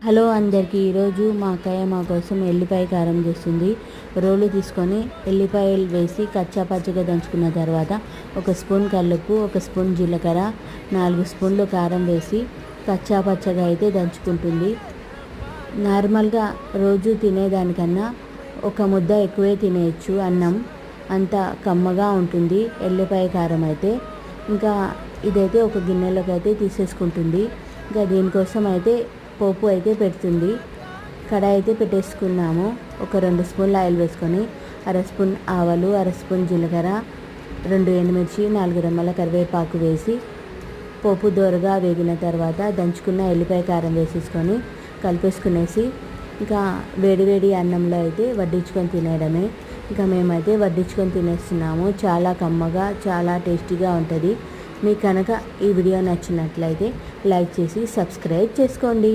Hello అందరికీ, ఈరోజు మా అక్కయ్య మా కోసం ఎల్లిపాయ కారం చేస్తుంది. రోలు తీసుకొని ఎల్లిపాయలు వేసి కచ్చాపచ్చగా దంచుకున్న తర్వాత ఒక స్పూన్ కల్లుప్పు, ఒక స్పూన్ జీలకర్ర, 4 స్పూన్లు కారం వేసి కచ్చాపచ్చగా అయితే దంచుకుంటుంది. నార్మల్గా రోజు తినేదానికన్నా ఒక ముద్ద ఎక్కువే తినేయచ్చు. అన్నం అంత కమ్మగా ఉంటుంది ఎల్లిపాయ కారం అయితే. ఇంకా ఇదైతే ఒక గిన్నెలోకి అయితే తీసేసుకుంటుంది. ఇంకా దీనికోసం అయితే పోపు అయితే పెడుతుంది. కడాయి అయితే పెట్టేసుకున్నాము. ఒక 2 స్పూన్ల ఆయిల్ వేసుకొని అర స్పూన్ ఆవాలు, అర స్పూన్ జీలకర్ర, 2 ఎండుమిర్చి, 4 రెమ్మల కరివేపాకు వేసి పోపు దోరగా వేగిన తర్వాత దంచుకున్న ఎల్లిపాయ కారం వేసేసుకొని కలిపేసుకునేసి ఇంకా వేడివేడి అన్నంలో అయితే వడ్డించుకొని తినేయడమే. ఇంకా మేమైతే వడ్డించుకొని తినేస్తున్నాము. చాలా కమ్మగా, చాలా టేస్టీగా ఉంటుంది. మీకు కనుక ఈ వీడియో నచ్చినట్లయితే లైక్ చేసి సబ్స్క్రైబ్ చేసుకోండి.